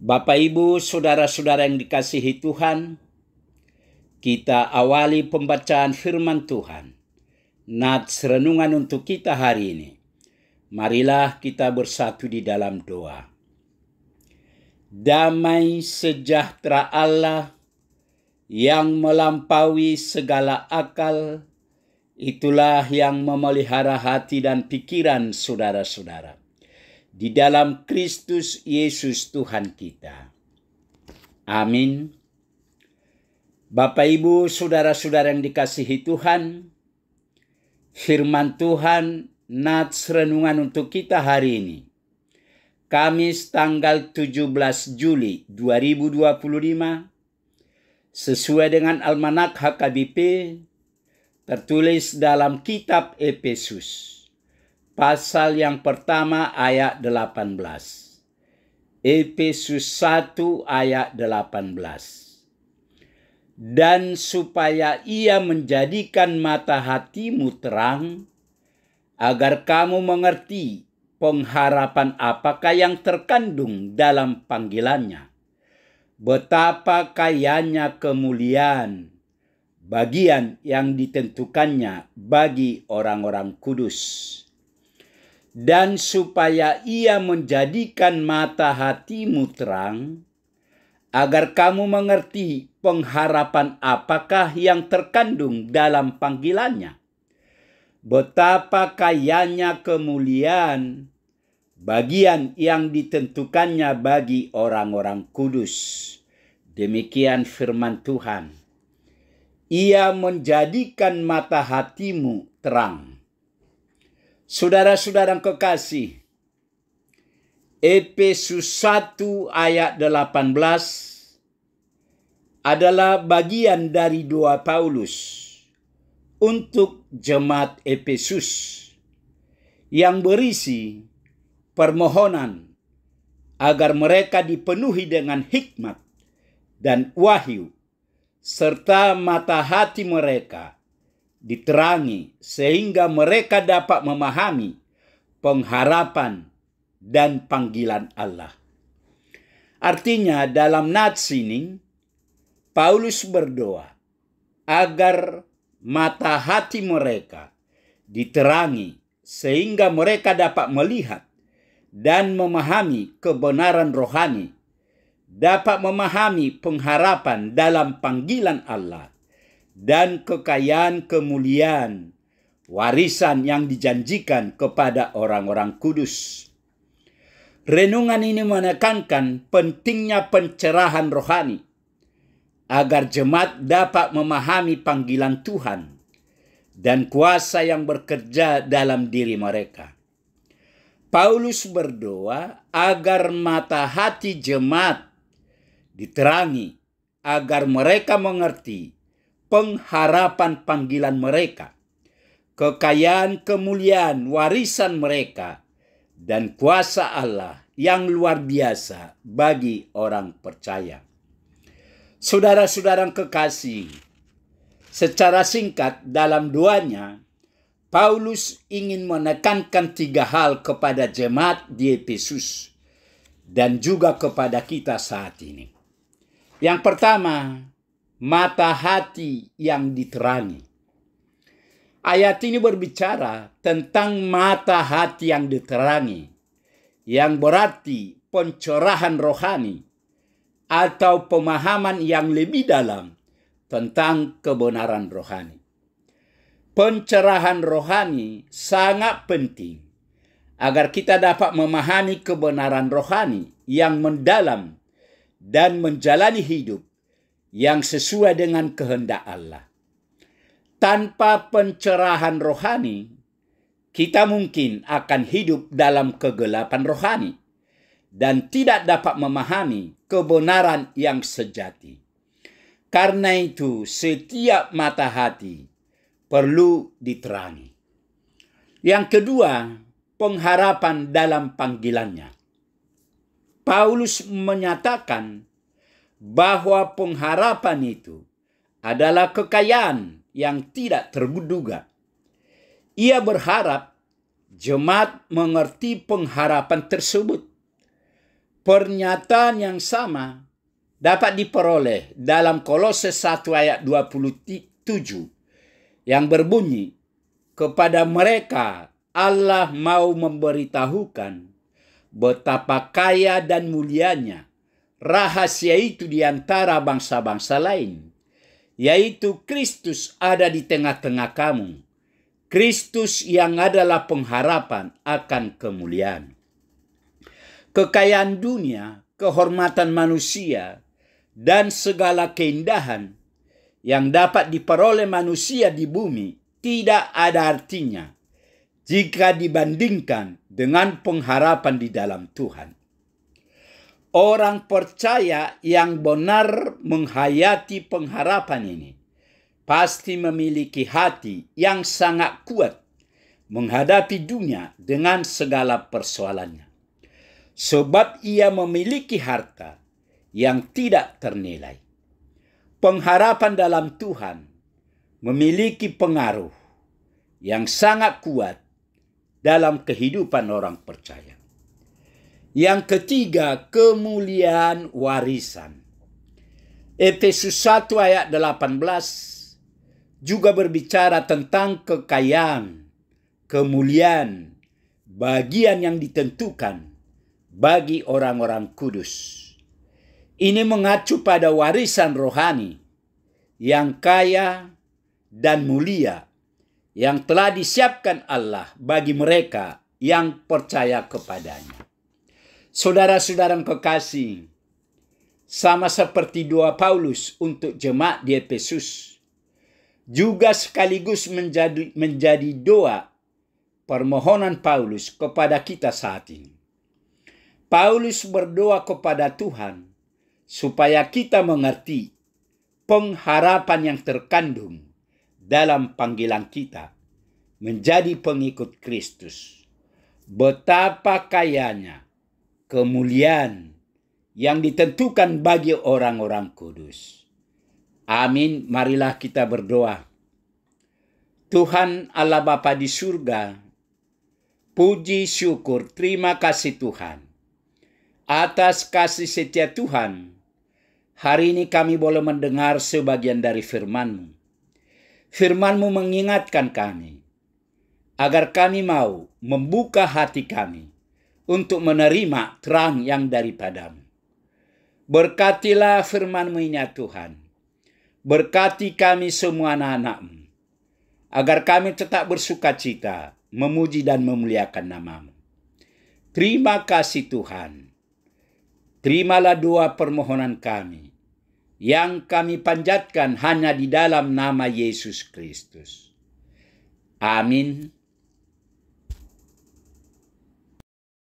Bapak, Ibu, saudara-saudara yang dikasihi Tuhan, kita awali pembacaan firman Tuhan. Nats renungan untuk kita hari ini. Marilah kita bersatu di dalam doa. Damai sejahtera Allah yang melampaui segala akal, itulah yang memelihara hati dan pikiran saudara-saudara di dalam Kristus Yesus Tuhan kita. Amin. Bapak, Ibu, saudara-saudara yang dikasihi Tuhan, firman Tuhan nats renungan untuk kita hari ini. Kamis tanggal 17 Juli 2025, sesuai dengan Almanak HKBP, tertulis dalam kitab Efesus. Pasal yang pertama ayat 18. Efesus 1 ayat 18. Dan supaya ia menjadikan mata hatimu terang, agar kamu mengerti pengharapan apakah yang terkandung dalam panggilannya, betapa kayanya kemuliaan bagian yang ditentukannya bagi orang-orang kudus. Dan supaya ia menjadikan mata hatimu terang, agar kamu mengerti pengharapan apakah yang terkandung dalam panggilannya, betapa kayanya kemuliaan bagian yang ditentukannya bagi orang-orang kudus. Demikian firman Tuhan. Ia menjadikan mata hatimu terang. Saudara-saudara kekasih, Efesus 1 ayat 18 adalah bagian dari doa Paulus untuk jemaat Efesus yang berisi permohonan agar mereka dipenuhi dengan hikmat dan wahyu, serta mata hati mereka diterangi sehingga mereka dapat memahami pengharapan dan panggilan Allah. Artinya dalam nats ini, Paulus berdoa agar mata hati mereka diterangi sehingga mereka dapat melihat dan memahami kebenaran rohani, dapat memahami pengharapan dalam panggilan Allah, dan kekayaan kemuliaan warisan yang dijanjikan kepada orang-orang kudus. Renungan ini menekankan pentingnya pencerahan rohani agar jemaat dapat memahami panggilan Tuhan dan kuasa yang bekerja dalam diri mereka. Paulus berdoa agar mata hati jemaat diterangi agar mereka mengerti pengharapan panggilan mereka, kekayaan kemuliaan warisan mereka, dan kuasa Allah yang luar biasa bagi orang percaya. Saudara-saudara kekasih, secara singkat dalam doanya, Paulus ingin menekankan 3 hal kepada jemaat di Efesus dan juga kepada kita saat ini. Yang pertama, mata hati yang diterangi. Ayat ini berbicara tentang mata hati yang diterangi, yang berarti pencerahan rohani atau pemahaman yang lebih dalam tentang kebenaran rohani. Pencerahan rohani sangat penting agar kita dapat memahami kebenaran rohani yang mendalam dan menjalani hidup yang sesuai dengan kehendak Allah. Tanpa pencerahan rohani, kita mungkin akan hidup dalam kegelapan rohani dan tidak dapat memahami kebenaran yang sejati. Karena itu, setiap mata hati perlu diterangi. Yang kedua, pengharapan dalam panggilannya. Paulus menyatakan bahwa pengharapan itu adalah kekayaan yang tidak terduga. Ia berharap jemaat mengerti pengharapan tersebut. Pernyataan yang sama dapat diperoleh dalam Kolose 1 ayat 27 yang berbunyi, kepada mereka Allah mau memberitahukan betapa kaya dan mulianya rahasia itu di antara bangsa-bangsa lain, yaitu Kristus ada di tengah-tengah kamu. Kristus yang adalah pengharapan akan kemuliaan. Kekayaan dunia, kehormatan manusia, dan segala keindahan yang dapat diperoleh manusia di bumi tidak ada artinya jika dibandingkan dengan pengharapan di dalam Tuhan. Orang percaya yang benar menghayati pengharapan ini pasti memiliki hati yang sangat kuat menghadapi dunia dengan segala persoalannya. Sebab ia memiliki harta yang tidak ternilai. Pengharapan dalam Tuhan memiliki pengaruh yang sangat kuat dalam kehidupan orang percaya. Yang ketiga, kemuliaan warisan. Efesus 1 ayat 18 juga berbicara tentang kekayaan, kemuliaan, bagian yang ditentukan bagi orang-orang kudus. Ini mengacu pada warisan rohani yang kaya dan mulia yang telah disiapkan Allah bagi mereka yang percaya kepadanya. Saudara-saudara kekasih, sama seperti doa Paulus untuk jemaat di Efesus, juga sekaligus menjadi doa permohonan Paulus kepada kita saat ini. Paulus berdoa kepada Tuhan supaya kita mengerti pengharapan yang terkandung dalam panggilan kita menjadi pengikut Kristus. Betapa kayanya kemuliaan yang ditentukan bagi orang-orang kudus. Amin. Marilah kita berdoa. Tuhan Allah Bapa di surga, puji syukur, terima kasih Tuhan atas kasih setia Tuhan. Hari ini kami boleh mendengar sebagian dari firman-Mu. Firman-Mu mengingatkan kami agar kami mau membuka hati kami untuk menerima terang yang daripada-Mu. Berkatilah firman-Mu ini ya Tuhan. Berkati kami semua anak-anak-Mu, agar kami tetap bersukacita, memuji dan memuliakan nama-Mu. Terima kasih Tuhan. Terimalah doa permohonan kami yang kami panjatkan hanya di dalam nama Yesus Kristus. Amin.